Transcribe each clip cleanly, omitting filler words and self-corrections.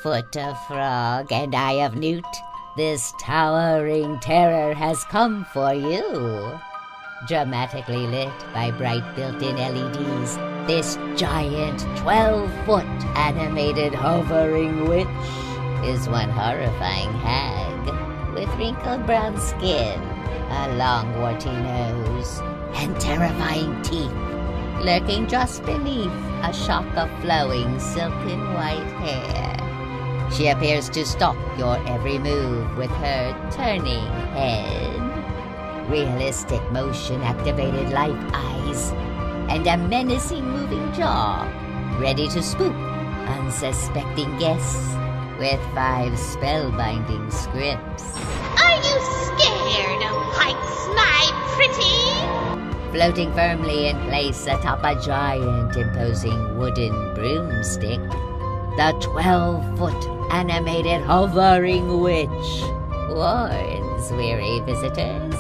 Foot of frog and eye of newt, this towering terror has come for you. Dramatically lit by bright built-in LEDs, this giant 12-foot animated hovering witch is one horrifying hag with wrinkled brown skin, a long warty nose, and terrifying teeth, lurking just beneath a shock of flowing silken white hair. She appears to stalk your every move with her turning head, realistic motion-activated light eyes, and a menacing moving jaw, ready to spook unsuspecting guests with 5 spellbinding scripts. Are you scared of heights, my pretty? Floating firmly in place atop a giant imposing wooden broomstick, the 12-foot animated hovering witch warns weary visitors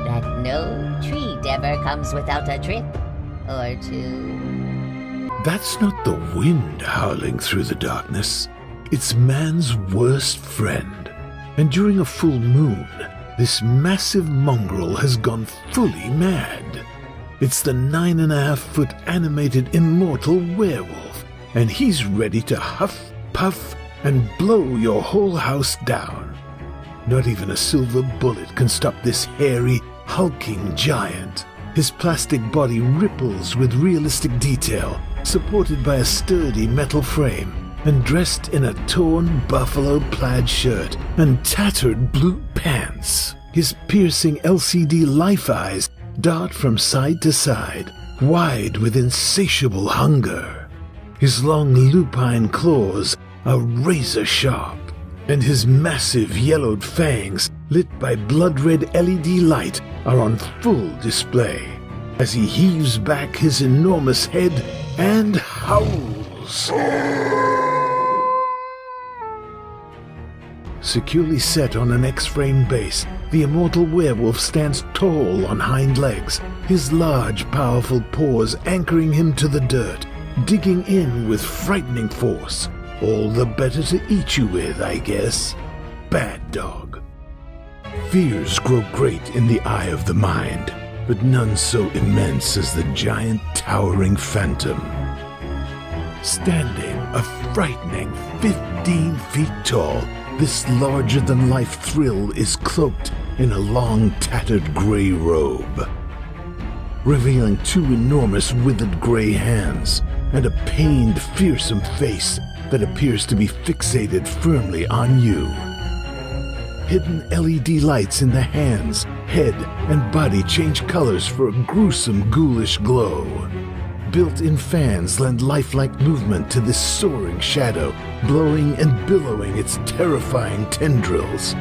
that no treat ever comes without a trip or two. That's not the wind howling through the darkness. It's man's worst friend. And during a full moon, this massive mongrel has gone fully mad. It's the 9.5-foot animated immortal werewolf, and he's ready to huff, puff, and blow your whole house down. Not even a silver bullet can stop this hairy, hulking giant. His plastic body ripples with realistic detail, supported by a sturdy metal frame, and dressed in a torn buffalo plaid shirt and tattered blue pants. His piercing LCD life eyes dart from side to side, wide with insatiable hunger. His long lupine claws are razor sharp, and his massive yellowed fangs, lit by blood-red LED light, are on full display as he heaves back his enormous head and howls. Securely set on an X-frame base, the immortal werewolf stands tall on hind legs, his large, powerful paws anchoring him to the dirt, digging in with frightening force. All the better to eat you with, I guess. Bad dog. Fears grow great in the eye of the mind, but none so immense as the giant towering phantom. Standing a frightening 15 feet tall, this larger-than-life thrill is cloaked in a long, tattered gray robe, revealing 2 enormous withered gray hands and a pained, fearsome face that appears to be fixated firmly on you. Hidden LED lights in the hands, head, and body change colors for a gruesome, ghoulish glow. Built-in fans lend lifelike movement to this soaring shadow, blowing and billowing its terrifying tendrils.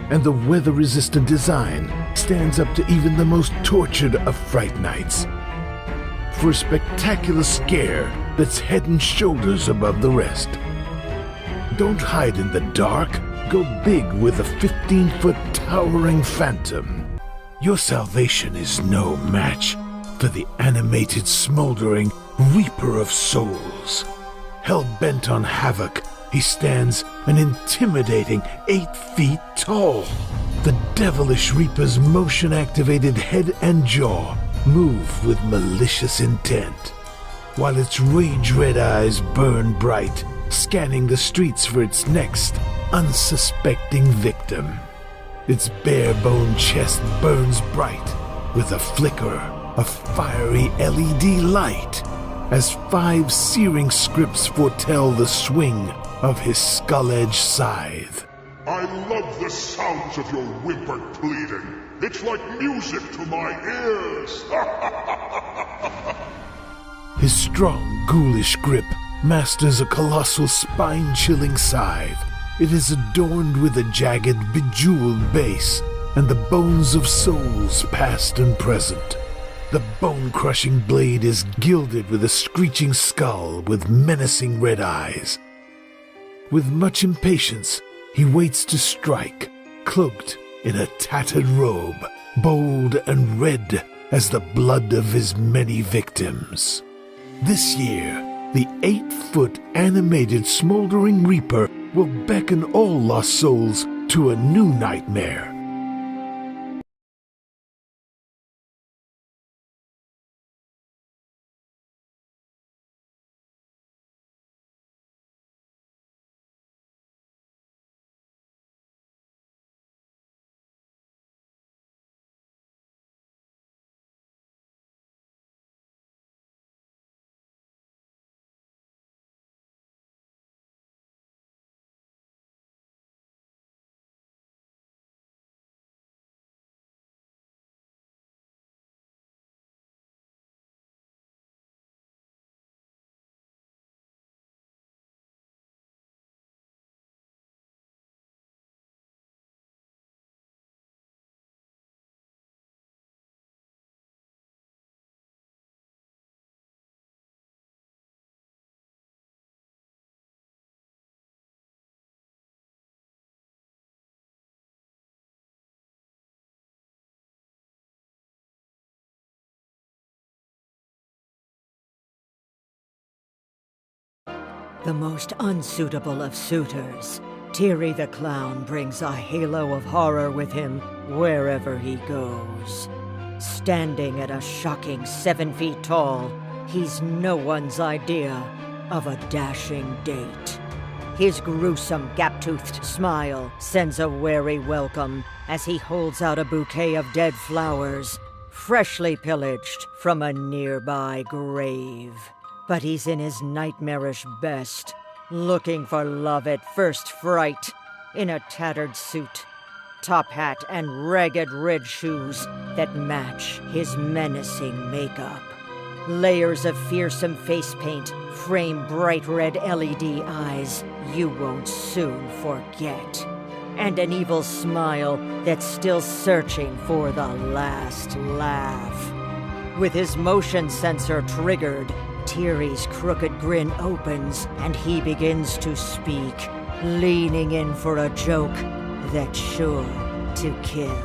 And the weather-resistant design stands up to even the most tortured of Fright Nights, for a spectacular scare that's head and shoulders above the rest. Don't hide in the dark. Go big with a 15-foot towering phantom. Your salvation is no match for the animated, smoldering Reaper of Souls. Hell-bent on havoc, he stands an intimidating 8 feet tall. The devilish Reaper's motion-activated head and jaw move with malicious intent, while its rage-red eyes burn bright, scanning the streets for its next unsuspecting victim. Its bare-boned chest burns bright with a flicker of fiery LED light as 5 searing scripts foretell the swing of his skull-edged scythe. I love the sounds of your whimpered pleading. It's like music to my ears. His strong, ghoulish grip masters a colossal, spine-chilling scythe. It is adorned with a jagged, bejeweled base and the bones of souls past and present. The bone-crushing blade is gilded with a screeching skull with menacing red eyes. With much impatience, he waits to strike, cloaked in a tattered robe, bold and red as the blood of his many victims. This year, the 8-foot animated smoldering reaper will beckon all lost souls to a new nightmare. The most unsuitable of suitors, TEARY the clown brings a halo of horror with him wherever he goes. Standing at a shocking 7 feet tall, he's no one's idea of a dashing date. His gruesome gap-toothed smile sends a wary welcome as he holds out a bouquet of dead flowers, freshly pillaged from a nearby grave. But he's in his nightmarish best, looking for love at first fright, in a tattered suit, top hat, and ragged red shoes that match his menacing makeup. Layers of fearsome face paint frame bright red LED eyes you won't soon forget, and an evil smile that's still searching for the last laugh. With his motion sensor triggered, TEARY's crooked grin opens and he begins to speak, leaning in for a joke that's sure to kill.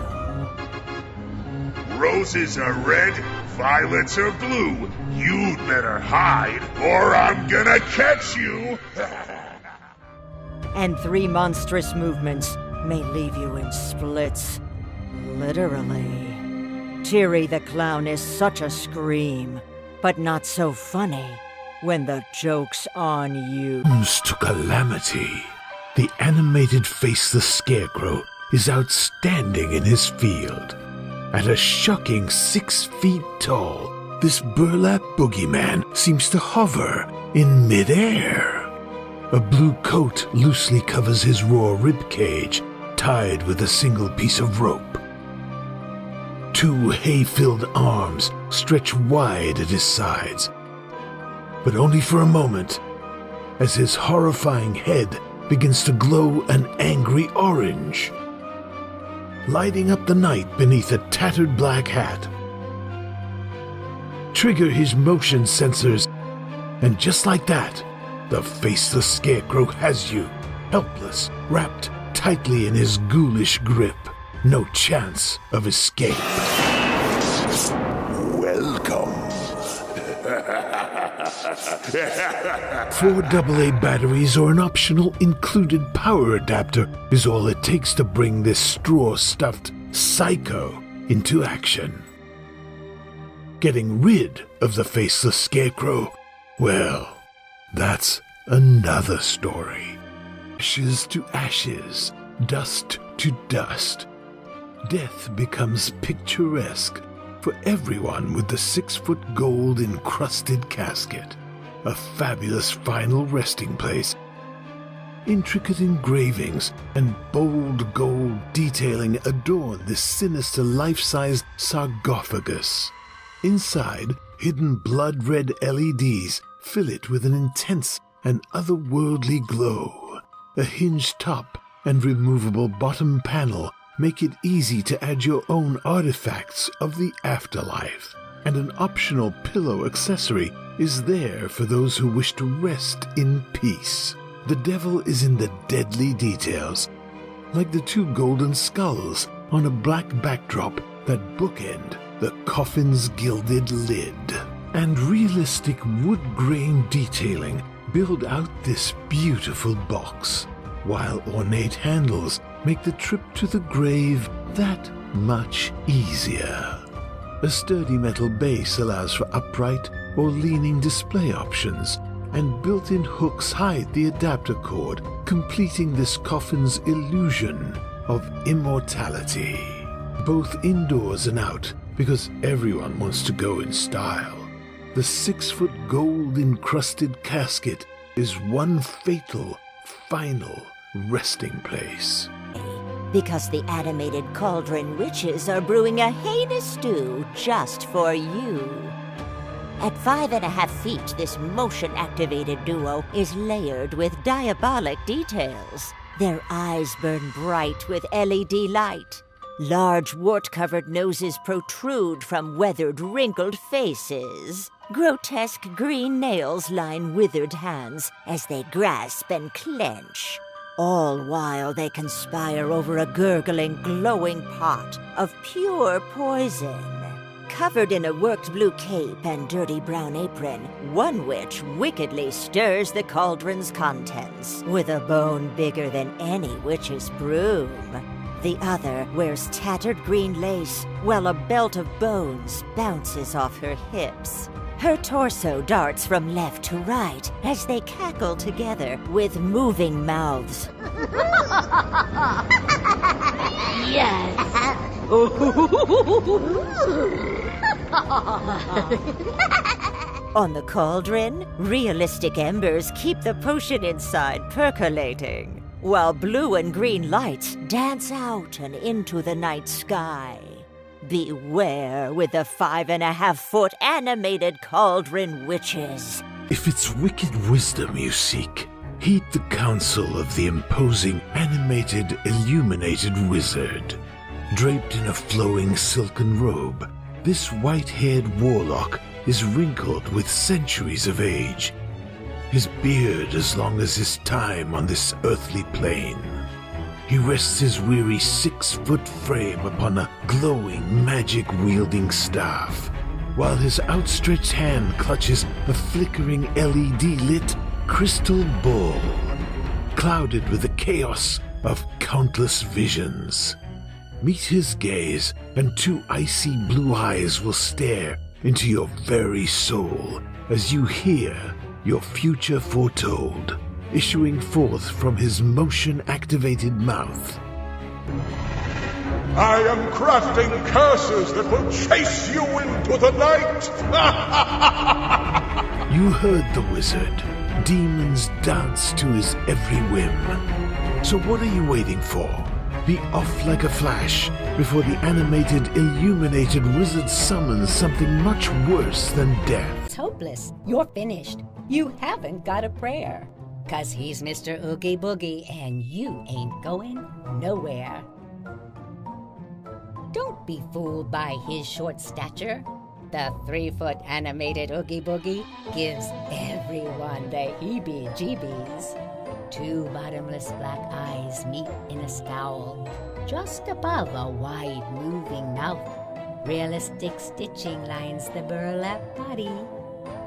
Roses are red, violets are blue. You'd better hide, or I'm gonna catch you! And 3 monstrous movements may leave you in splits. Literally. TEARY the clown is such a scream, but not so funny when the joke's on you. Comes to calamity. The animated faceless scarecrow is outstanding in his field. At a shocking 6 feet tall, this burlap boogeyman seems to hover in midair. A blue coat loosely covers his raw ribcage, tied with a single piece of rope. 2 hay-filled arms stretch wide at his sides, but only for a moment, as his horrifying head begins to glow an angry orange, lighting up the night beneath a tattered black hat. Trigger his motion sensors, and just like that, the faceless scarecrow has you, helpless, wrapped tightly in his ghoulish grip. No chance of escape. Welcome. 4 AA batteries or an optional included power adapter is all it takes to bring this straw-stuffed psycho into action. Getting rid of the faceless scarecrow, well, that's another story. Ashes to ashes, dust to dust. Death becomes picturesque for everyone with the 6-foot gold encrusted casket, a fabulous final resting place. Intricate engravings and bold gold detailing adorn this sinister life-sized sarcophagus. Inside, hidden blood-red LEDs fill it with an intense and otherworldly glow. A hinged top and removable bottom panel make it easy to add your own artifacts of the afterlife, and an optional pillow accessory is there for those who wish to rest in peace. The devil is in the deadly details, like the 2 golden skulls on a black backdrop that bookend the coffin's gilded lid. and realistic wood grain detailing build out this beautiful box, while ornate handles make the trip to the grave that much easier. A sturdy metal base allows for upright or leaning display options, and built-in hooks hide the adapter cord, completing this coffin's illusion of immortality. Both indoors and out, because everyone wants to go in style. The 6-foot gold-encrusted casket is one fatal, final resting place. Because the animated Cauldron witches are brewing a heinous stew just for you. At 5.5 feet, this motion-activated duo is layered with diabolic details. Their eyes burn bright with LED light. Large wart-covered noses protrude from weathered, wrinkled faces. Grotesque green nails line withered hands as they grasp and clench. All while they conspire over a gurgling, glowing pot of pure poison. Covered in a worked blue cape and dirty brown apron, one witch wickedly stirs the cauldron's contents with a bone bigger than any witch's broom. The other wears tattered green lace, while a belt of bones bounces off her hips. Her torso darts from left to right as they cackle together with moving mouths. Yes. On the cauldron, realistic embers keep the potion inside percolating, while blue and green lights dance out and into the night sky. Beware with the 5.5-foot animated Cauldron witches. If it's wicked wisdom you seek, heed the counsel of the imposing animated illuminated wizard. Draped in a flowing silken robe, this white-haired warlock is wrinkled with centuries of age, his beard as long as his time on this earthly plane. He rests his weary 6-foot frame upon a glowing, magic-wielding staff, while his outstretched hand clutches a flickering LED-lit crystal ball, clouded with the chaos of countless visions. Meet his gaze, and 2 icy blue eyes will stare into your very soul as you hear your future foretold, issuing forth from his motion-activated mouth. I am crafting curses that will chase you into the night! You heard the wizard. Demons dance to his every whim. So what are you waiting for? Be off like a flash before the animated, illuminated wizard summons something much worse than death. It's hopeless. You're finished. You haven't got a prayer. 'Cause he's Mr. Oogie Boogie and you ain't going nowhere. Don't be fooled by his short stature. The 3-foot animated Oogie Boogie gives everyone the heebie-jeebies. 2 bottomless black eyes meet in a scowl, just above a wide moving mouth. Realistic stitching lines the burlap body.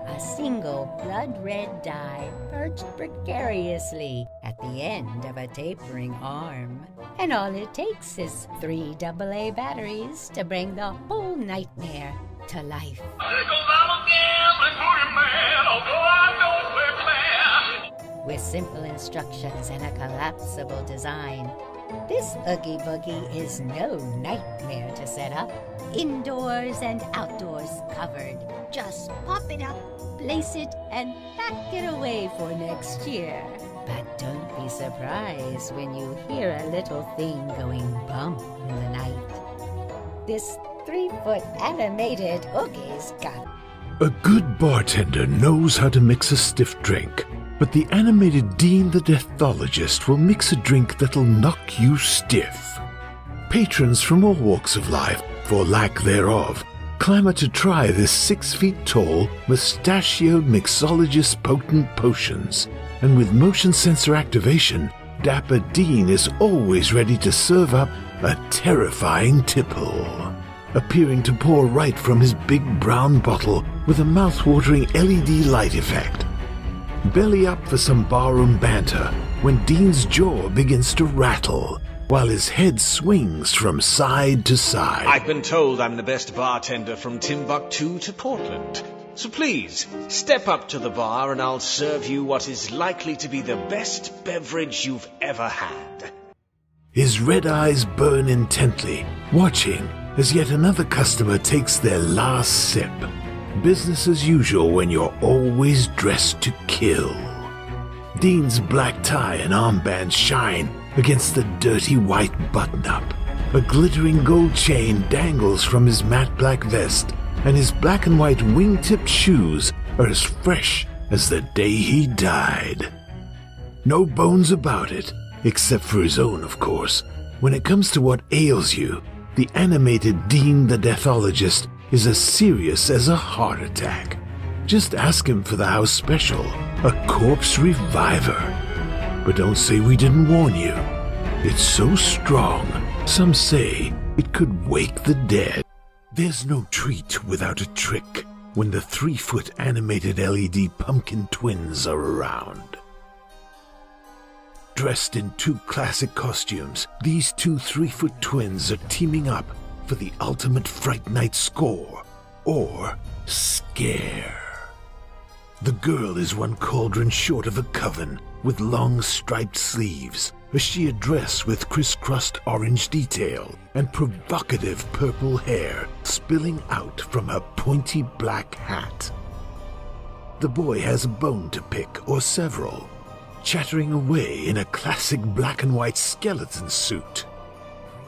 A single blood-red dye perched precariously at the end of a tapering arm. And all it takes is 3 AA batteries to bring the whole nightmare to life. With simple instructions and a collapsible design, this Oogie Boogie is no nightmare to set up. Indoors and outdoors covered. Just pop it up, place it, and pack it away for next year. But don't be surprised when you hear a little thing going bump in the night. This 3-foot animated Oogie's got. A good bartender knows how to mix a stiff drink, but the animated Dean the Deathologist will mix a drink that'll knock you stiff. Patrons from all walks of life, for lack thereof, clamor to try this 6-feet-tall, mustachioed mixologist's potent potions. And with motion sensor activation, Dapper Dean is always ready to serve up a terrifying tipple. appearing to pour right from his big brown bottle with a mouth-watering LED light effect. Belly up for some barroom banter when Dean's jaw begins to rattle, while his head swings from side to side. I've been told I'm the best bartender from Timbuktu to Portland. So please, step up to the bar and I'll serve you what is likely to be the best beverage you've ever had. His red eyes burn intently, watching as yet another customer takes their last sip. Business as usual when you're always dressed to kill. Dean's black tie and armband shine against the dirty white button-up. A glittering gold chain dangles from his matte black vest, and his black and white wing-tipped shoes are as fresh as the day he died. No bones about it, except for his own, of course. When it comes to what ails you, the animated Dean the Deathologist is as serious as a heart attack. Just ask him for the house special, a corpse reviver. But don't say we didn't warn you. It's so strong, some say it could wake the dead. There's no treat without a trick when the 3-foot animated LED pumpkin twins are around. Dressed in 2 classic costumes, these 2 3-foot twins are teaming up for the ultimate Fright Night score, or scare. The girl is one cauldron short of a coven, with long striped sleeves, a sheer dress with crisscrossed orange detail, and provocative purple hair spilling out from her pointy black hat. The boy has a bone to pick, or several, chattering away in a classic black and white skeleton suit.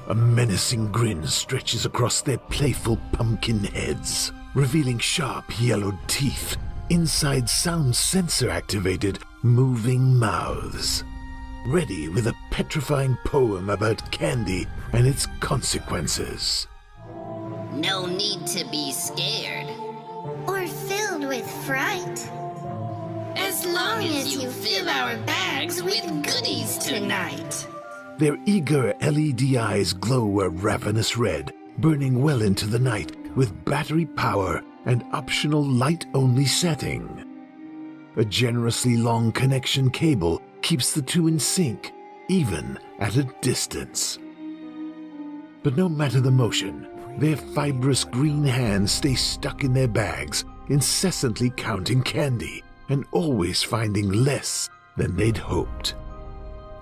A menacing grin stretches across their playful pumpkin heads, revealing sharp yellowed teeth inside sound sensor-activated moving mouths, ready with a petrifying poem about candy and its consequences. No need to be scared. Or filled with fright. As long as you fill our bags with goodies tonight. Their eager LED eyes glow a ravenous red, burning well into the night with battery power and optional light-only setting. A generously long connection cable keeps the two in sync, even at a distance. But no matter the motion, their fibrous green hands stay stuck in their bags, incessantly counting candy and always finding less than they'd hoped.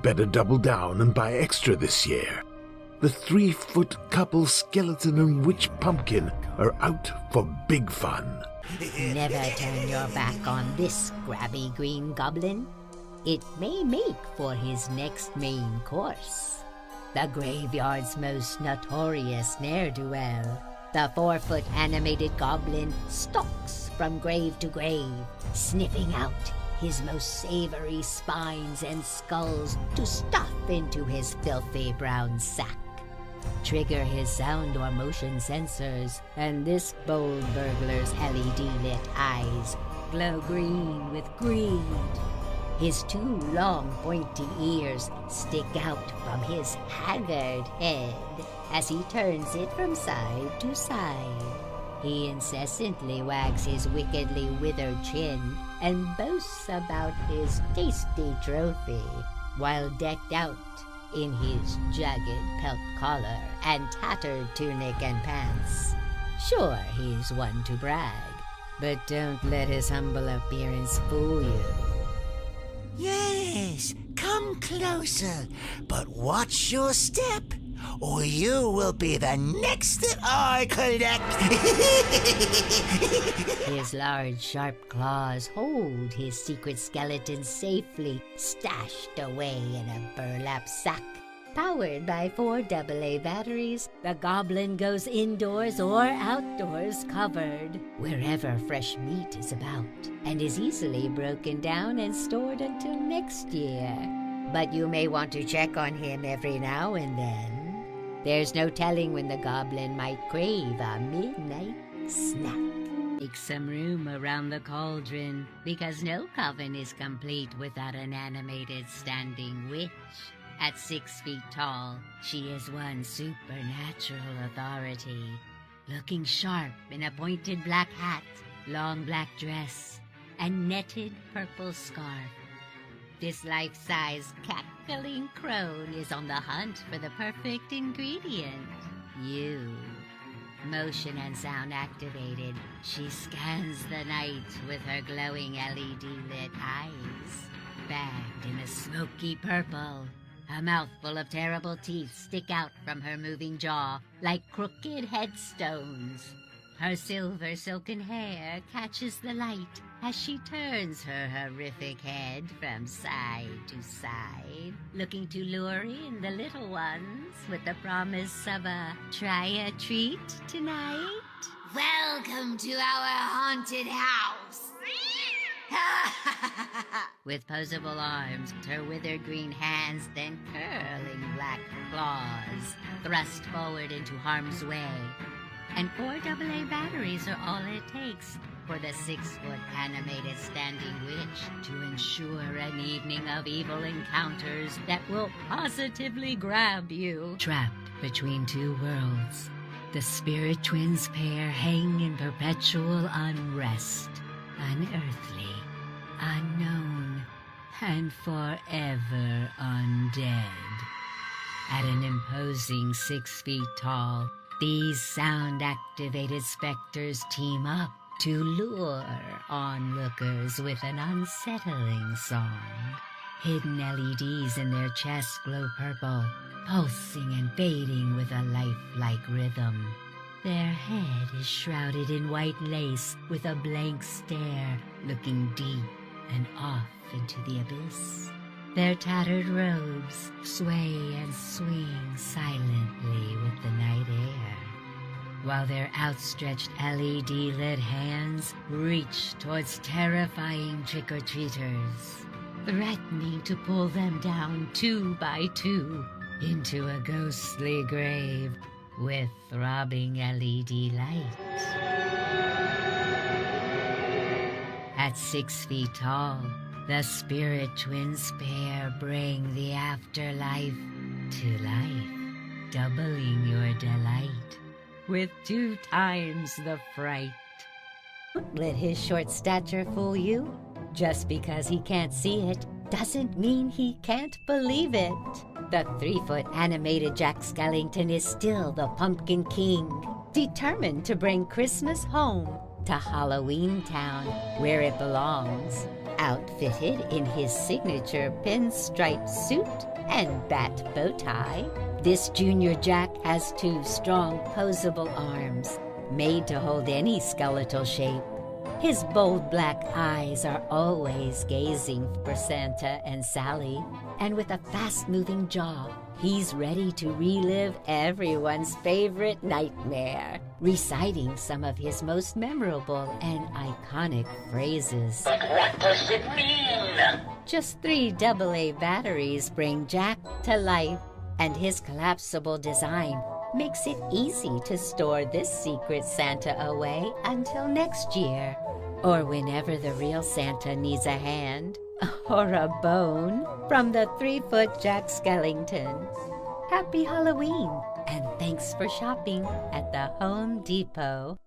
Better double down and buy extra this year. The 3-foot couple skeleton and witch pumpkin are out for big fun. Never turn your back on this grabby green goblin. It may make for his next main course. The graveyard's most notorious ne'er-do-well. The 4-foot animated goblin stalks from grave to grave, sniffing out his most savory spines and skulls to stuff into his filthy brown sack. Trigger his sound or motion sensors, and this bold burglar's LED-lit eyes glow green with greed. His 2 long pointy ears stick out from his haggard head as he turns it from side to side. He incessantly wags his wickedly withered chin and boasts about his tasty trophy, while decked out in his jagged pelt collar and tattered tunic and pants. Sure, he's one to brag, but don't let his humble appearance fool you. Yes, come closer, but watch your step, or you will be the next that I collect. His large, sharp claws hold his secret skeleton safely stashed away in a burlap sack. Powered by 4 AA batteries, the goblin goes indoors or outdoors covered, wherever fresh meat is about, and is easily broken down and stored until next year. But you may want to check on him every now and then. There's no telling when the goblin might crave a midnight snack. Make some room around the cauldron, because no coven is complete without an animated standing witch. At 6 feet tall, she is one supernatural authority. looking sharp in a pointed black hat, long black dress, and netted purple scarf. This life-size cackling crone is on the hunt for the perfect ingredient, you. Motion and sound activated, she scans the night with her glowing LED-lit eyes. Bagged in a smoky purple, a mouthful of terrible teeth stick out from her moving jaw like crooked headstones. Her silver silken hair catches the light as she turns her horrific head from side to side, looking to lure in the little ones with the promise of a try a treat tonight. Welcome to our haunted house. With posable arms, her withered green hands, then curling black claws, thrust forward into harm's way. And 4 AA batteries are all it takes for the 6-foot animated standing witch to ensure an evening of evil encounters that will positively grab you. Trapped between 2 worlds, the spirit twins pair hang in perpetual unrest, unearthly, unknown, and forever undead. At an imposing 6 feet tall, these sound-activated specters team up to lure onlookers with an unsettling song. Hidden LEDs in their chests glow purple, pulsing and fading with a lifelike rhythm. Their head is shrouded in white lace with a blank stare, looking deep and off into the abyss. Their tattered robes sway and swing silently with the night air, while their outstretched LED-lit hands reach towards terrifying trick-or-treaters, threatening to pull them down 2 by 2 into a ghostly grave with throbbing LED light. At 6 feet tall, the spirit twins pair bring the afterlife to life, doubling your delight with 2 times the fright. Don't let his short stature fool you. Just because he can't see it doesn't mean he can't believe it. The 3-foot animated Jack Skellington is still the Pumpkin King, determined to bring Christmas home to Halloween Town, where it belongs. Outfitted in his signature pinstripe suit and bat bow tie, this Junior Jack has 2 strong, posable arms, made to hold any skeletal shape. His bold black eyes are always gazing for Santa and Sally, and with a fast-moving jaw, he's ready to relive everyone's favorite nightmare, reciting some of his most memorable and iconic phrases. But what does it mean? Just 3 AA batteries bring Jack to life, and his collapsible design makes it easy to store this secret Santa away until next year, or whenever the real Santa needs a hand or a bone from the 3-foot Jack Skellington. Happy Halloween, and thanks for shopping at the Home Depot.